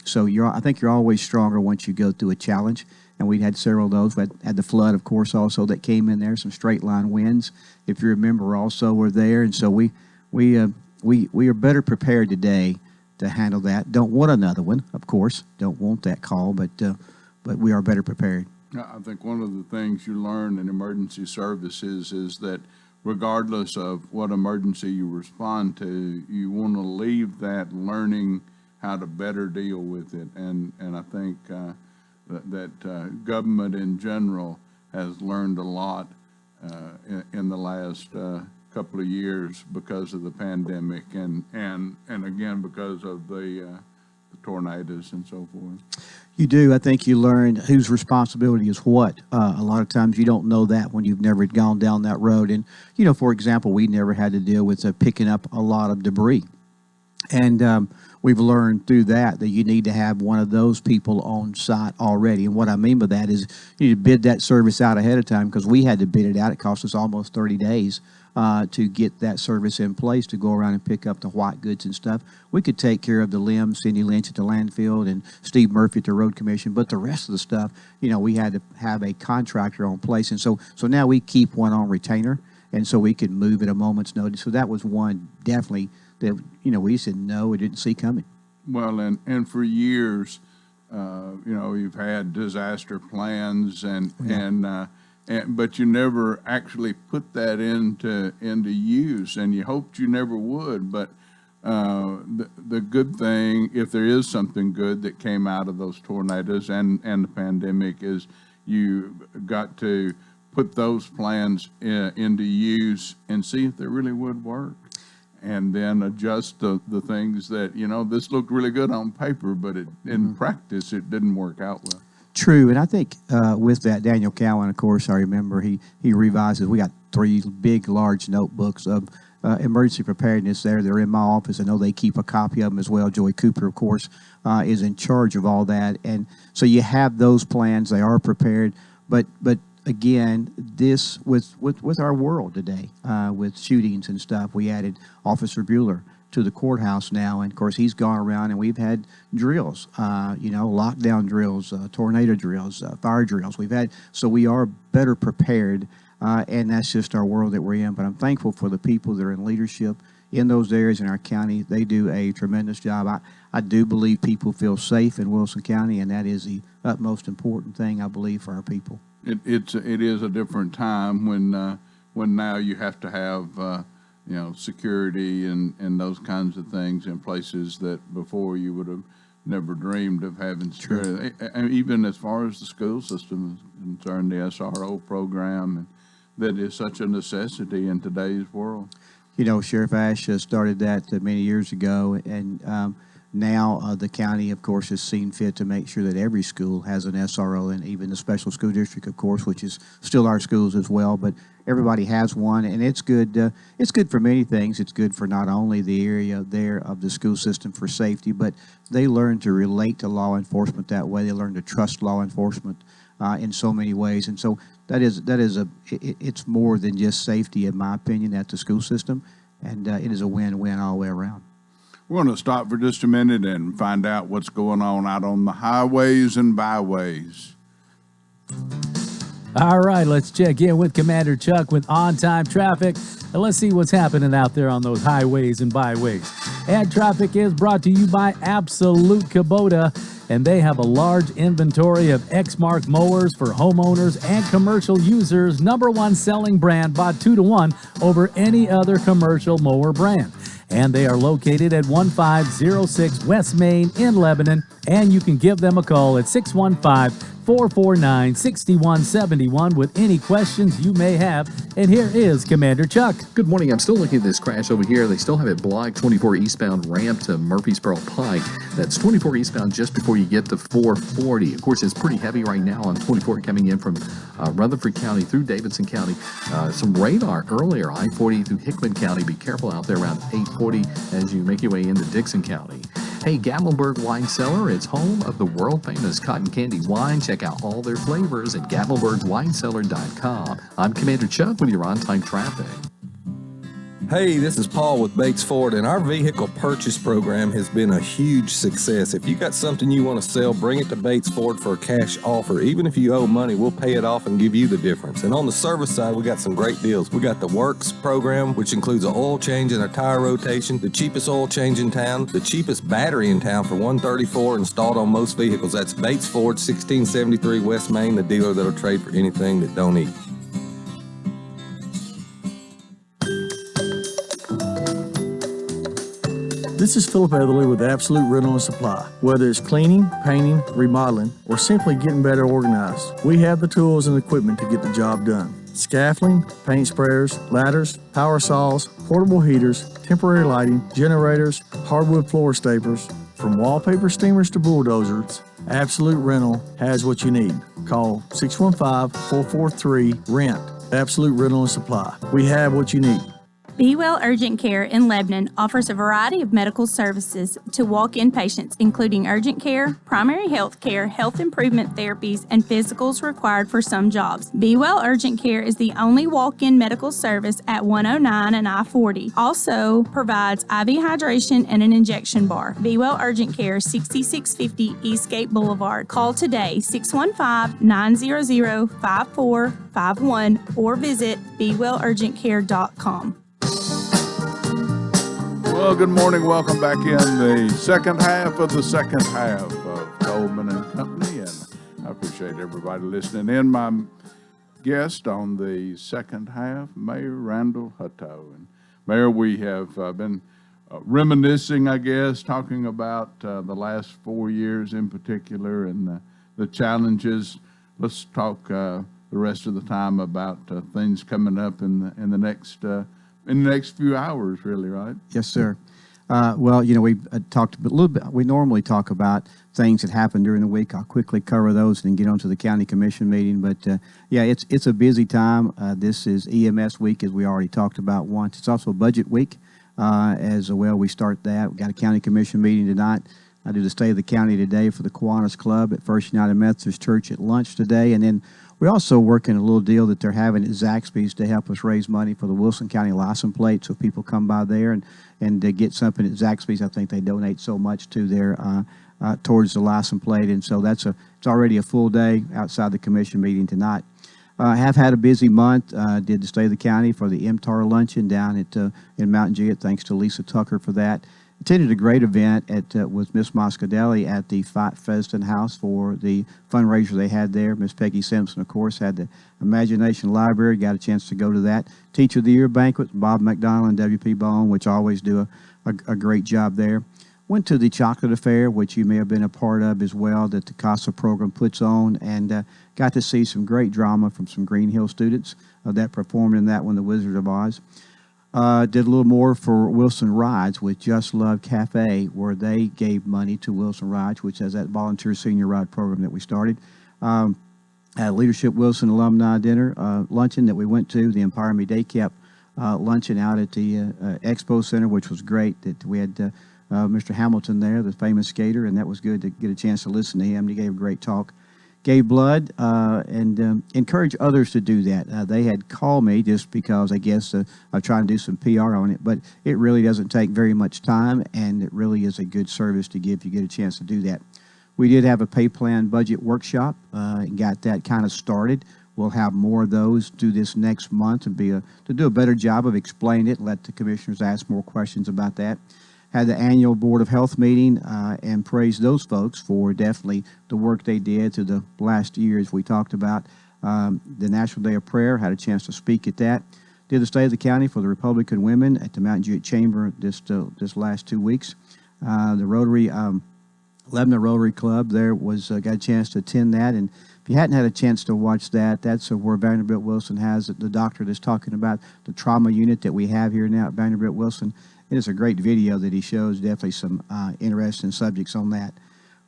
So I think you're always stronger once you go through a challenge. And we had several of those. We had the flood, of course, also that came in there. Some straight line winds, if you remember, also were there. And so we are better prepared today to handle that. Don't want another one, of course. Don't want that call, but we are better prepared. I think one of the things you learn in emergency services is that regardless of what emergency you respond to, you want to leave that learning how to better deal with it. And I think that government in general has learned a lot in the last couple of years because of the pandemic and again because of the tornadoes and so forth. You do. I think you learn whose responsibility is what. A lot of times you don't know that when you've never gone down that road. And, for example, we never had to deal with picking up a lot of debris. And we've learned through that you need to have one of those people on site already. And what I mean by that is you need to bid that service out ahead of time, because we had to bid it out. It cost us almost 30 days to get that service in place to go around and pick up the white goods and stuff. We could take care of the limbs, Cindy Lynch at the landfill and Steve Murphy at the road commission, but the rest of the stuff, we had to have a contractor on place. And so now we keep one on retainer, and so we could move at a moment's notice. So that was one definitely that, we said, no, we didn't see coming. Well, and for years, you've had disaster plans and but you never actually put that into use, and you hoped you never would. But the good thing, if there is something good that came out of those tornadoes and the pandemic, is you got to put those plans into use and see if they really would work, and then adjust the things that, this looked really good on paper, but in practice it didn't work out well. True, and I think with that, Daniel Cowan, of course, I remember he revises. We got 3 big, large notebooks of emergency preparedness there. They're in my office. I know they keep a copy of them as well. Joey Cooper, of course, is in charge of all that, and so you have those plans. They are prepared, but again, this with our world today, with shootings and stuff, we added Officer Bueller to the courthouse now, and of course he's gone around and we've had drills, lockdown drills, tornado drills, fire drills. So we are better prepared, and that's just our world that we're in. But I'm thankful for the people that are in leadership in those areas in our county. They do a tremendous job. I do believe people feel safe in Wilson County, and that is the utmost important thing, I believe, for our people. It is a different time when now you have to have security and those kinds of things in places that before you would have never dreamed of having security. And even as far as the school system is concerned, the SRO program, and that is such a necessity in today's world. Sheriff Ash started that many years ago, and now the county, of course, has seen fit to make sure that every school has an SRO, and even the special school district, of course, which is still our schools as well. But everybody has one, and it's good. It's good for many things. It's good for not only the area there of the school system for safety, but they learn to relate to law enforcement that way. They learn to trust law enforcement in so many ways, and so it's more than just safety, in my opinion, at the school system, and it is a win-win all the way around. We're going to stop for just a minute and find out what's going on out on the highways and byways. All right, let's check in with Commander Chuck with on-time traffic, and let's see what's happening out there on those highways and byways. And traffic is brought to you by Absolute Kubota, and they have a large inventory of Exmark mowers for homeowners and commercial users. #1 selling brand, bought 2-to-1 over any other commercial mower brand. And they are located at 1506 West Main in Lebanon, and you can give them a call at 615-449-6171 with any questions you may have. And here is Commander Chuck. Good morning. I'm still looking at this crash over here. They still have it blocked, 24 eastbound ramp to Murfreesboro Pike. That's 24 eastbound just before you get to 440. Of course, it's pretty heavy right now on 24 coming in from Rutherford County through Davidson County. Some radar earlier, I-40 through Hickman County. Be careful out there around 840 as you make your way into Dixon County. Hey, Gatlinburg Wine Cellar, it's home of the world-famous cotton candy wine. Check out all their flavors at GatlinburgWineCellar.com. I'm Commander Chuck with your on-time traffic. Hey, this is Paul with Bates Ford, and our vehicle purchase program has been a huge success. If you got something you want to sell, bring it to Bates Ford for a cash offer. Even if you owe money, we'll pay it off and give you the difference. And on the service side, we got some great deals. We got the Works program, which includes an oil change and a tire rotation, the cheapest oil change in town, the cheapest battery in town for $134 installed on most vehicles. That's Bates Ford, 1673 West Main, the dealer that'll trade for anything that don't eat. This is Philip Etherly with Absolute Rental and Supply. Whether it's cleaning, painting, remodeling, or simply getting better organized, we have the tools and equipment to get the job done. Scaffolding, paint sprayers, ladders, power saws, portable heaters, temporary lighting, generators, hardwood floor staplers, from wallpaper steamers to bulldozers, Absolute Rental has what you need. Call 615-443-RENT. Absolute Rental and Supply. We have what you need. Be Well Urgent Care in Lebanon offers a variety of medical services to walk-in patients, including urgent care, primary health care, health improvement therapies, and physicals required for some jobs. Be Well Urgent Care is the only walk-in medical service at 109 and I-40. Also provides IV hydration and an injection bar. Be Well Urgent Care, 6650 Eastgate Boulevard. Call today, 615-900-5451, or visit BeWellUrgentCare.com. Well, good morning. Welcome back in the second half of Coleman and Company, and I appreciate everybody listening in. My guest on the second half, Mayor Randall Hutto. And Mayor, we have been reminiscing, I guess, talking about the last 4 years in particular and the challenges. Let's talk the rest of the time about things coming up in the next few hours, really, right? Yes, sir. Well, you know, we've talked a little bit. We normally talk about things that happen during the week. I'll quickly cover those and then get on to the county commission meeting. But yeah, it's a busy time. This is EMS week, as we already talked about once. It's also budget week as well. We start that. We got a county commission meeting tonight. I do the state of the county today for the Kiwanis Club at First United Methodist Church at lunch today, and then we're also working a little deal that they're having at Zaxby's to help us raise money for the Wilson County license plate. So if people come by there and get something at Zaxby's, I think they donate so much to their towards the license plate, and so it's already a full day outside the commission meeting tonight. I have had a busy month. Did the state of the county for the MTAR luncheon down at in Mountain Juliet. Thanks to Lisa Tucker for that. Attended a great event with Miss Moscadelli at the Fight Pheasant House for the fundraiser they had there. Miss Peggy Simpson, of course, had the Imagination Library. Got a chance to go to that. Teacher of the Year banquet, Bob McDonald and W.P. Bone, which always do a great job there. Went to the Chocolate Affair, which you may have been a part of as well, that the CASA program puts on, and got to see some great drama from some Green Hill students that performed in that one, The Wizard of Oz. Did a little more for Wilson Rides with Just Love Cafe, where they gave money to Wilson Rides, which has that volunteer senior ride program that we started. Had a Leadership Wilson alumni dinner, luncheon that we went to, the Empower Me Day Camp luncheon out at the Expo Center, which was great. That we had Mr. Hamilton there, the famous skater, and that was good to get a chance to listen to him. He gave a great talk. Gave blood and encourage others to do that. They had called me just because I guess I'm trying to do some PR on it, but it really doesn't take very much time, and it really is a good service to give if you get a chance to do that. We did have a pay plan budget workshop and got that kind of started. We'll have more of those do this next month and to do a better job of explaining it, let the commissioners ask more questions about that. Had the annual Board of Health meeting and praised those folks for definitely the work they did through the last years we talked about. The National Day of Prayer, had a chance to speak at that. Did the State of the County for the Republican Women at the Mountain Juliet Chamber this last 2 weeks. The Rotary, Lebanon Rotary Club there got a chance to attend that. And if you hadn't had a chance to watch that, that's where Vanderbilt Wilson has the doctor that's talking about the trauma unit that we have here now at Vanderbilt Wilson. It is a great video that he shows, definitely some interesting subjects on that.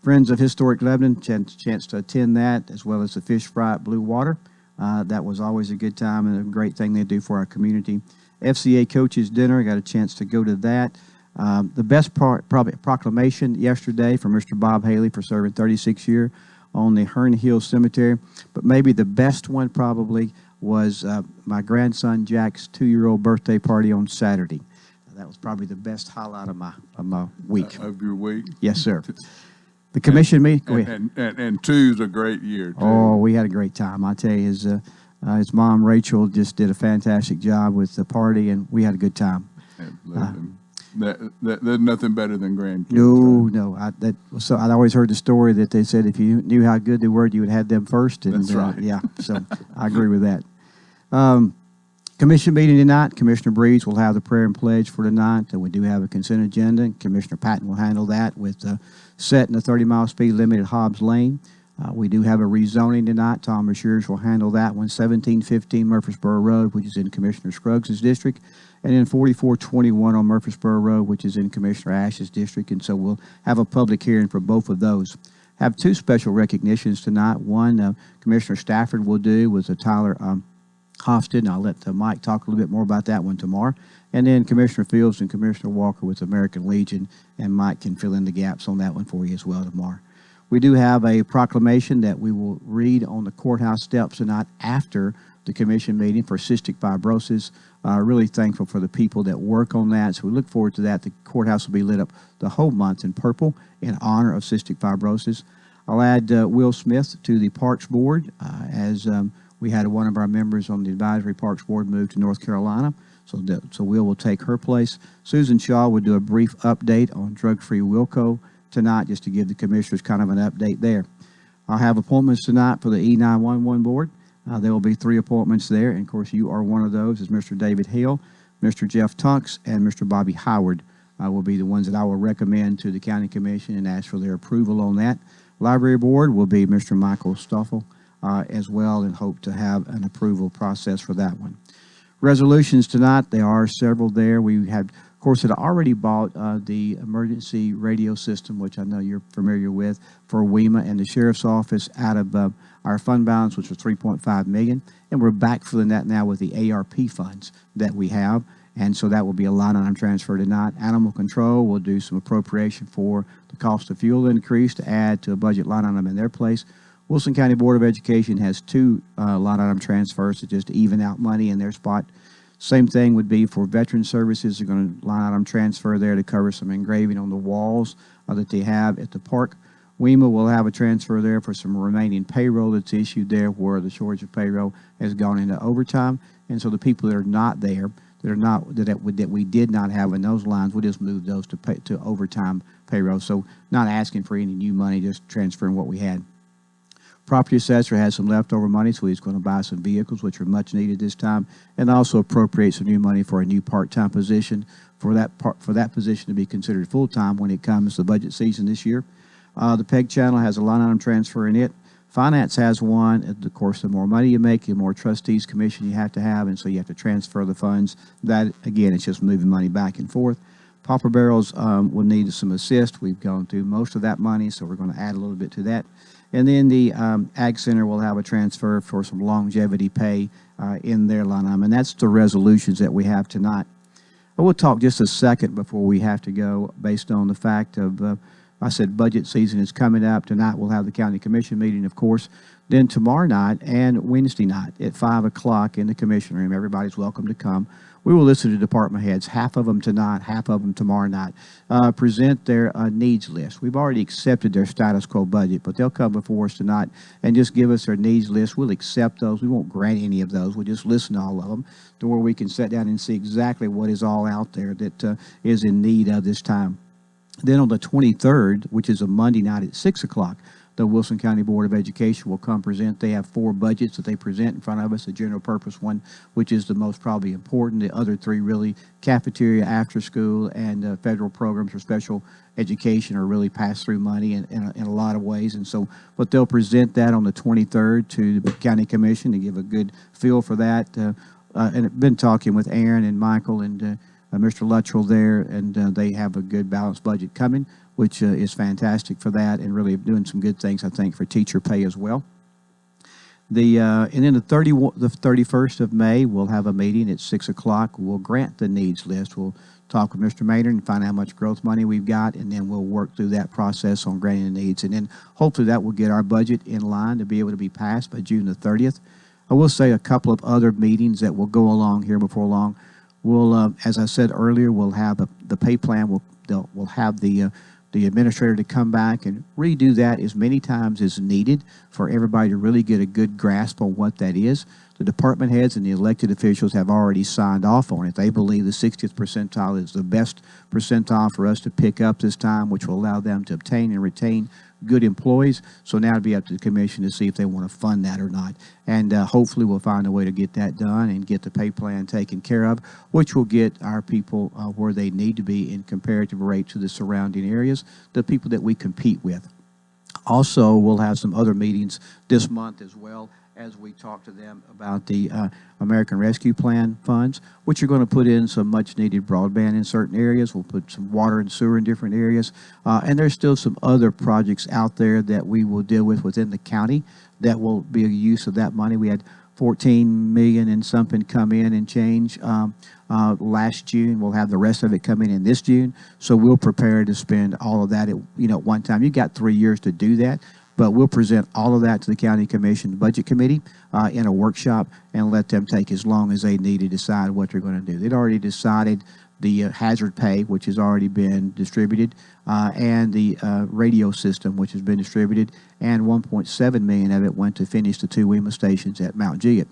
Friends of Historic Lebanon, chance to attend that, as well as the Fish Fry at Blue Water. That was always a good time and a great thing they do for our community. FCA Coaches Dinner, got a chance to go to that. The best part, probably proclamation yesterday from Mr. Bob Haley for serving 36 years on the Hearn Hill Cemetery. But maybe the best one probably was my grandson Jack's 2-year-old birthday party on Saturday. That was probably the best highlight of my week. Of your week? Yes, sir. The commission meeting. And two's a great year, too. Oh, we had a great time. I tell you, his mom, Rachel, just did a fantastic job with the party, and we had a good time. There's nothing better than grandkids. No. I always heard the story that they said if you knew how good they were, you would have them first. And, That's right. Yeah, so I agree with that. Commission meeting tonight. Commissioner Breeze will have the prayer and pledge for tonight. We do have a consent agenda. Commissioner Patton will handle that with setting the 30-mile speed limit at Hobbs Lane. We do have a rezoning tonight. Tom Rashears will handle that one. 1715 Murfreesboro Road, which is in Commissioner Scruggs' district, and then 4421 on Murfreesboro Road, which is in Commissioner Ash's district. And so we'll have a public hearing for both of those. Have two special recognitions tonight. One, Commissioner Stafford will do with Tyler Hofstad. I'll let Mike talk a little bit more about that one tomorrow. And then Commissioner Fields and Commissioner Walker with American Legion, and Mike can fill in the gaps on that one for you as well tomorrow. We do have a proclamation that we will read on the courthouse steps tonight after the commission meeting for cystic fibrosis. Really thankful for the people that work on that, so we look forward to that. The courthouse will be lit up the whole month in purple in honor of cystic fibrosis. I'll add Will Smith to the Parks Board as we had one of our members on the Advisory Parks Board move to North Carolina, so Will will take her place. Susan Shaw will do a brief update on drug-free Wilco tonight, just to give the commissioners kind of an update there. I'll have appointments tonight for the E911 Board. There will be 3 appointments there, and of course you are one of those, is Mr. David Hill, Mr. Jeff Tunks, and Mr. Bobby Howard will be the ones that I will recommend to the County Commission and ask for their approval on that. Library Board will be Mr. Michael Stoffel as well, and hope to have an approval process for that one. Resolutions tonight, there are several there. We had, of course, had already bought the emergency radio system, which I know you're familiar with, for WEMA and the Sheriff's Office out of our fund balance, which was $3.5 million, and we're backfilling that now with the ARP funds that we have, and so that will be a line item transfer tonight. Animal Control will do some appropriation for the cost of fuel increase to add to a budget line item in their place. Wilson County Board of Education has 2 line item transfers to just even out money in their spot. Same thing would be for Veteran Services. They're going to line item transfer there to cover some engraving on the walls that they have at the park. WEMA will have a transfer there for some remaining payroll that's issued there where the shortage of payroll has gone into overtime. And so the people that are not there, that we did not have in those lines, we'll just move those to overtime payroll. So not asking for any new money, just transferring what we had. Property assessor has some leftover money, so he's going to buy some vehicles, which are much needed this time, and also appropriate some new money for a new part-time position for that position to be considered full-time when it comes to budget season this year. The PEG channel has a line item transfer in it. Finance has one. Of course, the more money you make, the more trustees commission you have to have, and so you have to transfer the funds. That, again, it's just moving money back and forth. Popper Barrels will need some assist. We've gone through most of that money, so we're going to add a little bit to that. And then the Ag Center will have a transfer for some longevity pay in their line item, and that's the resolutions that we have tonight. I will talk just a second before we have to go based on the fact of, I said budget season is coming up. Tonight we'll have the County Commission meeting, of course. Then tomorrow night and Wednesday night at 5 o'clock in the Commission room, everybody's welcome to come. We will listen to department heads, half of them tonight, half of them tomorrow night, present their needs list. We've already accepted their status quo budget, but they'll come before us tonight and just give us their needs list. We'll accept those. We won't grant any of those. We'll just listen to all of them to where we can sit down and see exactly what is all out there that is in need of this time. Then on the 23rd, which is a Monday night at 6 o'clock, the Wilson County Board of Education will come present. They have 4 budgets that they present in front of us, the general purpose one, which is the most probably important. The other 3 really, cafeteria, after school, and federal programs for special education are really pass-through money in a lot of ways. And so, but they'll present that on the 23rd to the County Commission to give a good feel for that. And I've been talking with Aaron and Michael and Mr. Luttrell there, and they have a good balanced budget coming, which is fantastic for that, and really doing some good things, I think, for teacher pay as well. And then the 31st of May, we'll have a meeting at 6 o'clock. We'll grant the needs list. We'll talk with Mr. Maynard and find out how much growth money we've got, and then we'll work through that process on granting the needs. And then hopefully that will get our budget in line to be able to be passed by June the 30th. I will say a couple of other meetings that will go along here before long. We'll, as I said earlier, we'll have the pay plan. We'll have the administrator to come back and redo that as many times as needed for everybody to really get a good grasp on what that is. The department heads and the elected officials have already signed off on it. They believe the 60th percentile is the best percentile for us to pick up this time, which will allow them to obtain and retain good employees. So now it'll be up to the commission to see if they want to fund that or not. And hopefully we'll find a way to get that done and get the pay plan taken care of, which will get our people where they need to be in comparative rate to the surrounding areas, the people that we compete with. Also, we'll have some other meetings this month as well as we talk to them about the American Rescue Plan funds, which are going to put in some much-needed broadband in certain areas. We'll put some water and sewer in different areas. And there's still some other projects out there that we will deal with within the county that will be a use of that money. We had $14 million and something come in and change last June. We'll have the rest of it coming in this June. So we'll prepare to spend all of that at one time. You got 3 years to do that. But we'll present all of that to the County Commission Budget Committee in a workshop and let them take as long as they need to decide what they're going to do. They'd already decided the hazard pay, which has already been distributed, and the radio system, which has been distributed, and $1.7 million of it went to finish the 2 WEMA stations at Mount Juliet.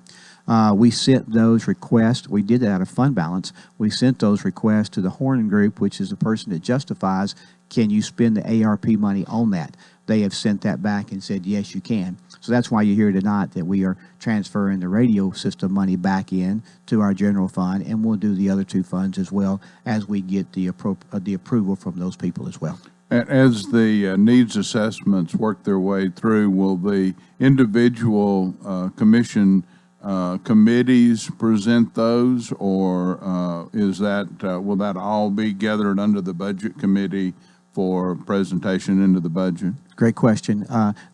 We sent those requests. We did that out of fund balance. We sent those requests to the Horn Group, which is the person that justifies, can you spend the ARP money on that? they have sent that back and said, yes, you can. So that's why you're here tonight, that we are transferring the radio system money back in to our general fund, and we'll do the other two funds as well as we get the approval from those people as well. As the needs assessments work their way through, will the individual commission committees present those, or is that will that all be gathered under the budget committee for presentation into the budget? Great question.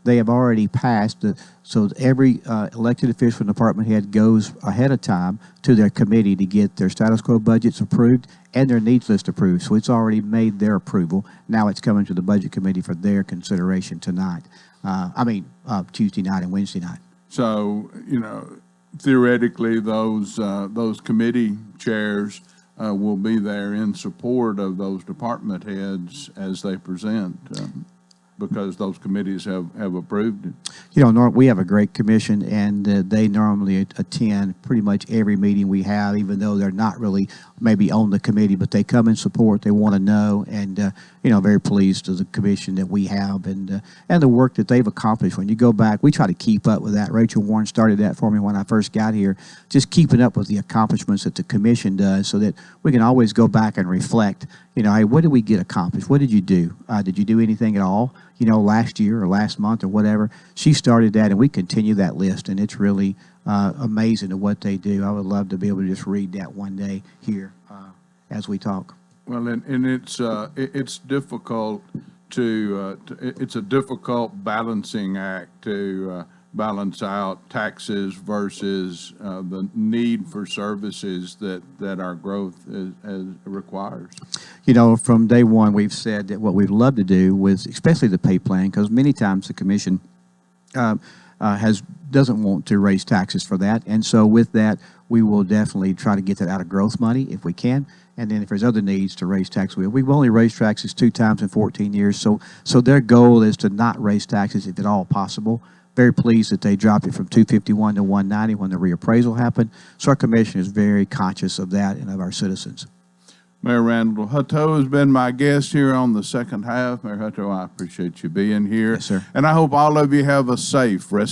They have already passed, so every elected official and department head goes ahead of time to their committee to get their status quo budgets approved and their needs list approved. So it's already made their approval. Now it's coming to the budget committee for their consideration tonight. Tuesday night and Wednesday night. So, theoretically, those committee chairs will be there in support of those department heads as they present, because those committees have approved it. We have a great commission, and they normally attend pretty much every meeting we have, even though they're not really maybe on the committee, but they come in support. They want to know, and very pleased to the commission that we have and the work that they've accomplished. When you go back, we try to keep up with that. Rachel Warren started that for me when I first got here, just keeping up with the accomplishments that the commission does, so that we can always go back and reflect. Hey, what did we get accomplished? What did you do? Did you do anything at all? Last year or last month or whatever. She started that, and we continue that list, and it's really amazing to what they do. I would love to be able to just read that one day here as we talk. Well, and it's difficult it's a difficult balancing act to balance out taxes versus the need for services that our growth requires. From day one, we've said that what we'd love to do with, especially the pay plan, because many times the commission doesn't want to raise taxes for that, and so with that, we will definitely try to get that out of growth money if we can. And then if there's other needs to raise taxes, we've only raised taxes 2 times in 14 years. So their goal is to not raise taxes if at all possible. Very pleased that they dropped it from 251 to 190 when the reappraisal happened. So our commission is very conscious of that and of our citizens. Mayor Randall Hutto has been my guest here on the second half. Mayor Hutto, I appreciate you being here. Yes, sir. And I hope all of you have a safe rest